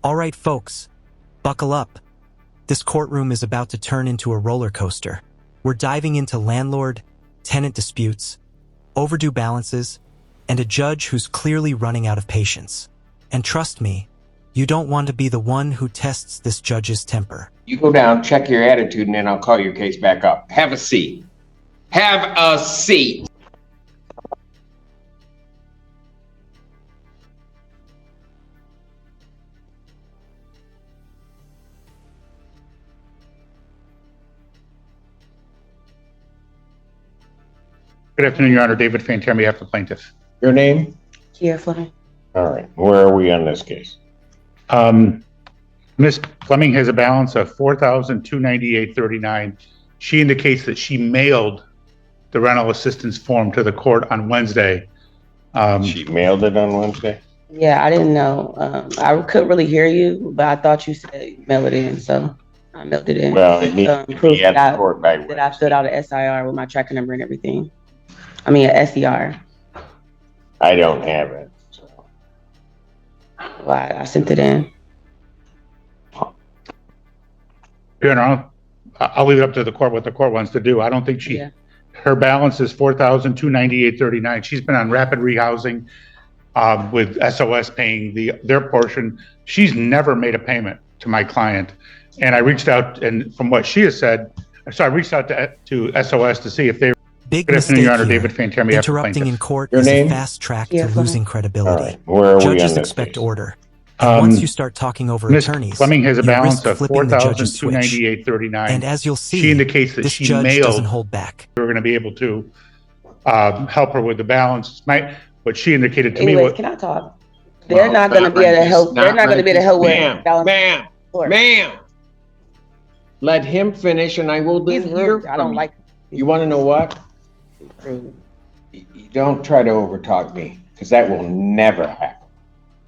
All right, folks, buckle up. This courtroom is about to turn into a roller coaster. We're diving into landlord-tenant disputes, overdue balances, and a judge who's clearly running out of patience. And trust me, you don't want to be the one who tests this judge's temper. You go down, check your attitude, and then I'll call your case back up. Have a seat. Have a seat. Good afternoon, Your Honor. David Fantier on behalf of the plaintiff. Your name? Kier Fleming. All right. Where are we on this case? Ms. Fleming has a balance of $4,298.39. She indicates that she mailed the rental assistance form to the court on Wednesday. She mailed it on Wednesday? Yeah, I didn't know. I couldn't really hear you, but I thought you said mail it in, so I mailed it in. Well, it needs to proof be at that the court by that I filled out an SIR with my tracker number and everything. I mean, an SER. I don't have it. So. Well, I sent it in. Your Honor, I'll leave it up to the court what the court wants to do. I don't think her balance is $4,298.39. She's been on rapid rehousing with SOS paying their portion. She's never made a payment to my client. And I reached out, and from what she has said, so I reached out to SOS to see if they Big mistake Your Honor, here. David Fantier, Interrupting in court Your is name? a fast track to losing credibility. Right. Where are Judges we on expect this order. And once you start talking over Ms. attorneys, Fleming has a you balance risk of flipping the judge's switch. $4,298.39. And as you'll see, she indicates that this she judge mailed. doesn't hold back. We're going to be able to help her with the balance. What she indicated to Anyways, me. can I talk? They're not going to be able to help. They're not going to be able to help with balance. Ma'am. Let him finish, and I will He's then hear rude. from I don't you. like. You want to know what? Rude. You don't try to overtalk me, because that will never happen.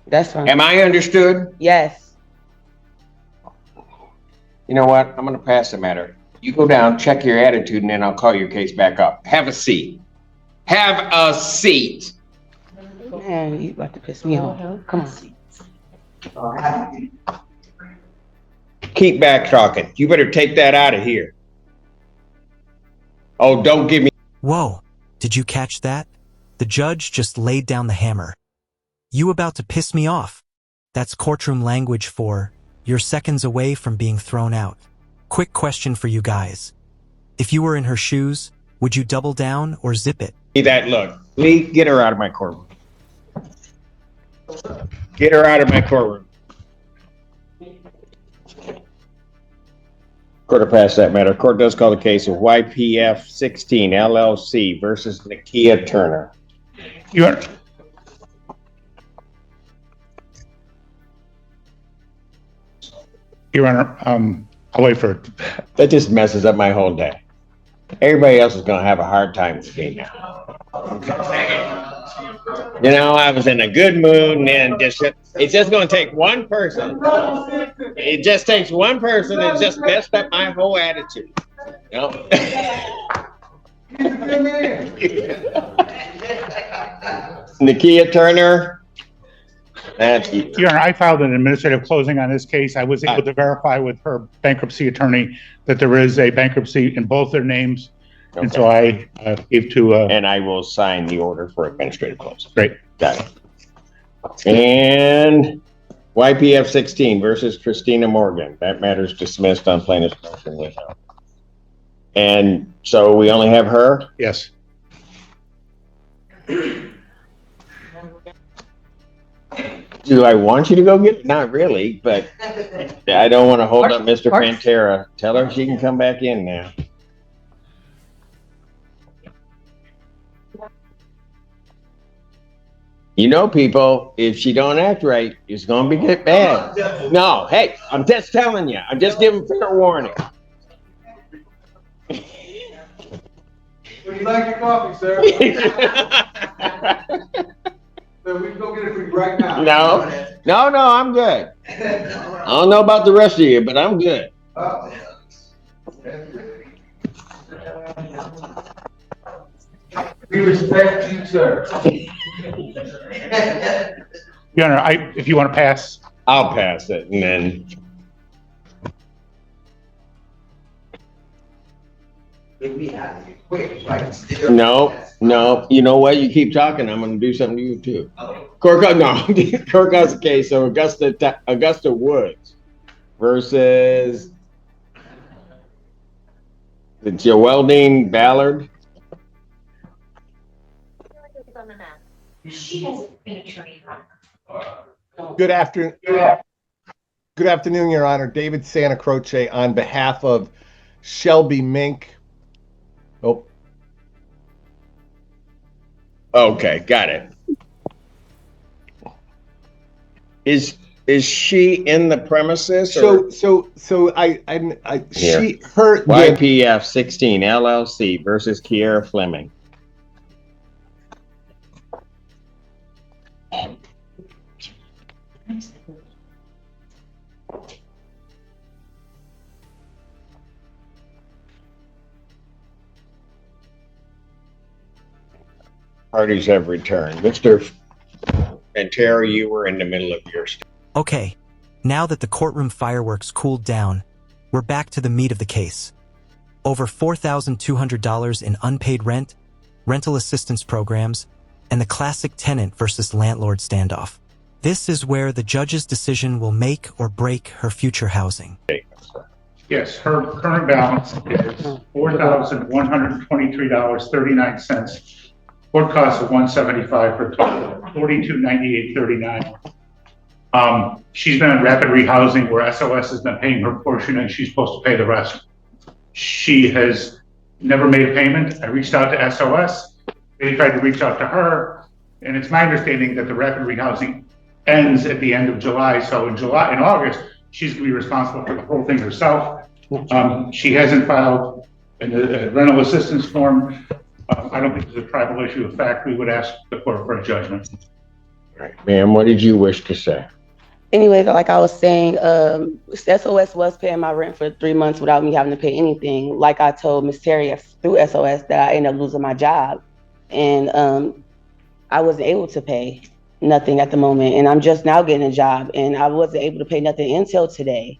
That's fine. Am I understood? Yes. You know what? I'm going to pass the matter. You go down, check your attitude, and then I'll call your case back up. Have a seat. Have a seat. Man, you about to piss me off. Come on. Keep back talking. You better take that out of here. Oh, don't give me. Whoa, did you catch that? The judge just laid down the hammer. You about to piss me off. That's courtroom language for, you're seconds away from being thrown out. Quick question for you guys. If you were in her shoes, would you double down or zip it? That look. Lee, get her out of my courtroom. Get her out of my courtroom. Court will pass that matter. Court does call the case of YPF16 LLC versus Kier Turner. Your Honor, I'll wait for it. That just messes up my whole day. Everybody else is going to have a hard time with me now. You know, I was in a good mood, and then it's just going to take one person. It just takes one person that just messed up my whole attitude. You know? Kier Turner. Your Honor, I filed an administrative closing on this case. I was able to verify with her bankruptcy attorney that there is a bankruptcy in both their names. Okay. And so I gave to... and I will sign the order for administrative closing. Great. Got it. And YPF16 versus Christina Morgan. That matter's dismissed on plaintiff's motion without. And so we only have her? Yes. Do I want you to go get it? Not really, but I don't want to hold up Mr. Pantera. Tell her she can come back in now. You know, people, if she don't act right, it's going to get bad. No, hey, I'm just telling you. I'm just giving fair warning. Would you like your coffee, sir? So we can go get it for you right now. No, I'm good. I don't know about the rest of you, but I'm good. We respect you, sir. Your Honor, if you want to pass. I'll pass it and then. No, you know what? You keep talking, I'm gonna do something to you too. Courthouse case, so Augusta Woods versus the Geraldine Ballard. She hasn't been a attorney. Good afternoon. Good afternoon, Your Honor. David Santa Croce on behalf of Shelby Mink. Oh, Okay, got it. Is she in the premises or so Here. she her YPF16 LLC versus Kier Fleming? Parties have returned. Mr. and Terry, you were in the middle of your statement. Okay, now that the courtroom fireworks cooled down, we're back to the meat of the case. Over $4,200 in unpaid rent, rental assistance programs, and the classic tenant versus landlord standoff. This is where the judge's decision will make or break her future housing. Yes, her current balance is $4,123.39. Court costs of $175 for a total of $4298.39. She's been in rapid rehousing where SOS has been paying her portion and she's supposed to pay the rest. She has never made a payment. I reached out to SOS. They tried to reach out to her, and it's my understanding that the rapid rehousing ends at the end of July. So in August, she's going to be responsible for the whole thing herself. She hasn't filed a rental assistance form. I don't think it's a tribal issue. In fact, we would ask the court for a judgment. All right, ma'am, what did you wish to say? Anyway, like I was saying, SOS was paying my rent for 3 months without me having to pay anything. Like I told Miss Terry through SOS that I ended up losing my job, and I wasn't able to pay nothing at the moment. And I'm just now getting a job, and I wasn't able to pay nothing until today.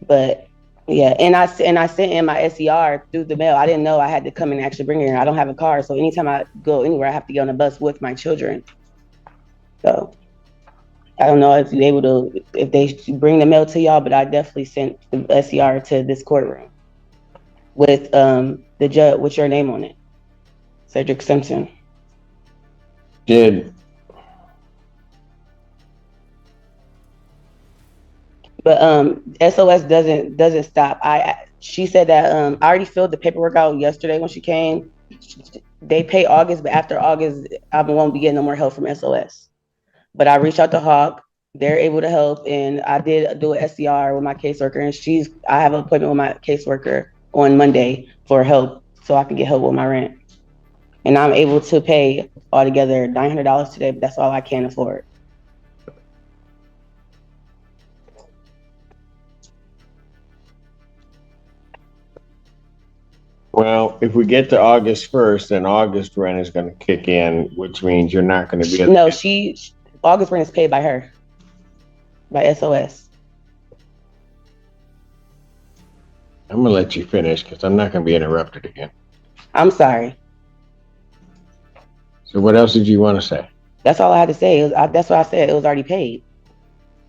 But yeah, and I sent in my SER through the mail. I didn't know I had to come and actually bring it in. I don't have a car, so anytime I go anywhere, I have to get on a bus with my children. So I don't know if you're able to, if they bring the mail to y'all, but I definitely sent the SER to this courtroom with the judge with your name on it, Cedric Simpson. But SOS doesn't stop. She said that I already filled the paperwork out yesterday when she came. They pay August, but after August, I won't be getting no more help from SOS. But I reached out to Hawk. They're able to help, and I did do an SCR with my caseworker, and I have an appointment with my caseworker on Monday for help, so I can get help with my rent. And I'm able to pay altogether $900 today, but that's all I can afford. Well, if we get to August 1st, then August rent is going to kick in, which means you're not going to be. No, August rent is paid by her, by SOS. I'm going to let you finish because I'm not going to be interrupted again. I'm sorry. So what else did you want to say? That's all I had to say. That's what I said. It was already paid.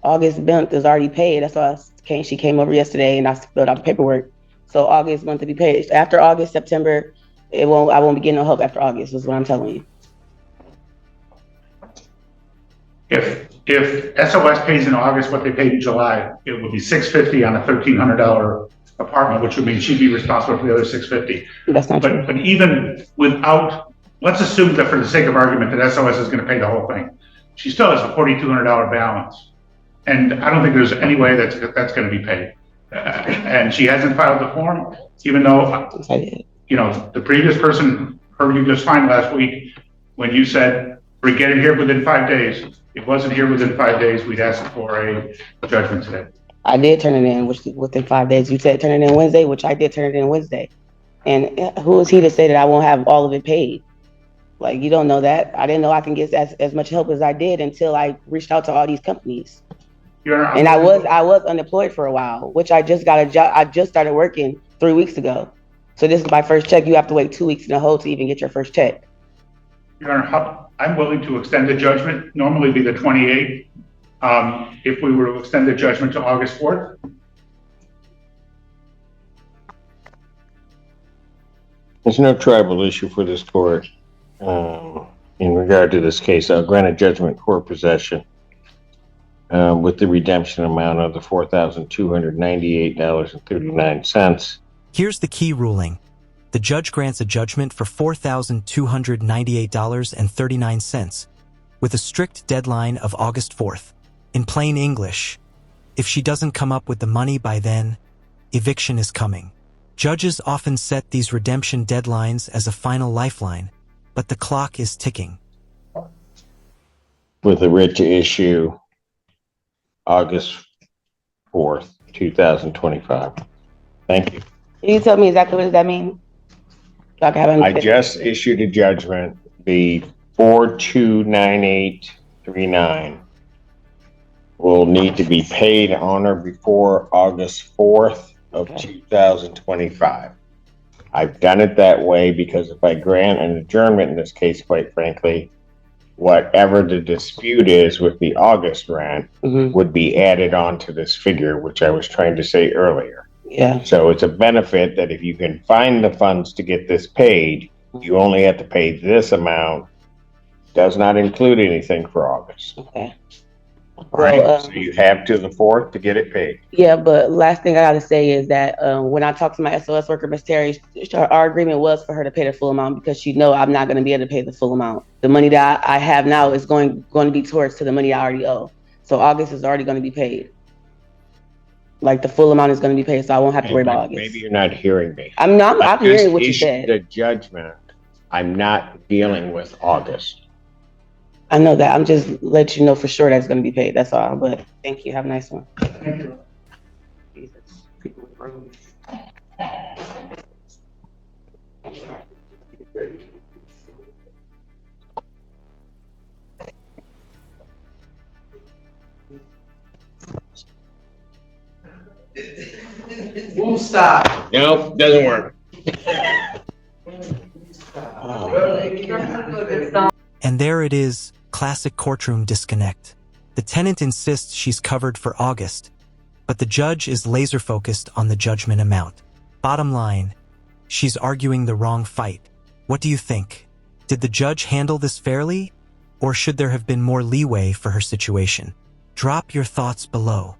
August month is already paid. That's why she came over yesterday and I filled out the paperwork. So August month to be paid. After August, September, I won't be getting no help after August, is what I'm telling you. If SOS pays in August what they paid in July, it would be $650 on a $1,300 apartment, which would mean she'd be responsible for the other $650. That's not true. But even without, let's assume that for the sake of argument that SOS is going to pay the whole thing. She still has a $4,200 balance, and I don't think there's any way that's going to be paid. And she hasn't filed the form, even though, the previous person heard you just fine last week when you said, we get it here within 5 days. It wasn't here within 5 days. We'd ask for a judgment today. I did turn it in within 5 days. You said turn it in Wednesday, which I did turn it in Wednesday. And who is he to say that I won't have all of it paid? Like, you don't know that. I didn't know I can get as much help as I did until I reached out to all these companies. Your Honor, And I was unemployed for a while, which I just got a job. I just started working 3 weeks ago. So this is my first check. You have to wait 2 weeks in a hold to even get your first check. Your Honor, I'm willing to extend the judgment, normally be the 28th. If we were to extend the judgment to August 4th. There's no tribal issue for this court in regard to this case. I'll grant a judgment court possession with the redemption amount of the $4,298.39. Here's the key ruling. The judge grants a judgment for $4,298.39 with a strict deadline of August 4th. In plain English, if she doesn't come up with the money by then, eviction is coming. Judges often set these redemption deadlines as a final lifeline, but the clock is ticking. With a writ to issue August 4th, 2025. Thank you. Can you tell me exactly what does that mean? So I can have I just issued a judgment, the 429839 will need to be paid on or before August 4th of 2025. I've done it that way because if I grant an adjournment in this case, quite frankly, whatever the dispute is with the August rent would be added on to this figure, which I was trying to say earlier. Yeah. So it's a benefit that if you can find the funds to get this paid, you only have to pay this amount. Does not include anything for August. Okay. Right. So you have to the 4th to get it paid. Yeah, but last thing I gotta say is that when I talked to my SOS worker, Miss Terry, our agreement was for her to pay the full amount because she know I'm not gonna be able to pay the full amount. The money that I have now is going to be towards to the money I already owe. So August is already going to be paid. Like the full amount is going to be paid, so I won't have to worry about August. Maybe you're not hearing me. I'm hearing what you said. The judgment. I'm not dealing with August. I know that. I'm just letting you know for sure that's going to be paid. That's all. But thank you. Have a nice one. Thank you. Won't stop. Nope, doesn't work. And there it is, classic courtroom disconnect. The tenant insists she's covered for August, but the judge is laser focused on the judgment amount. Bottom line, she's arguing the wrong fight. What do you think? Did the judge handle this fairly? Or should there have been more leeway for her situation? Drop your thoughts below.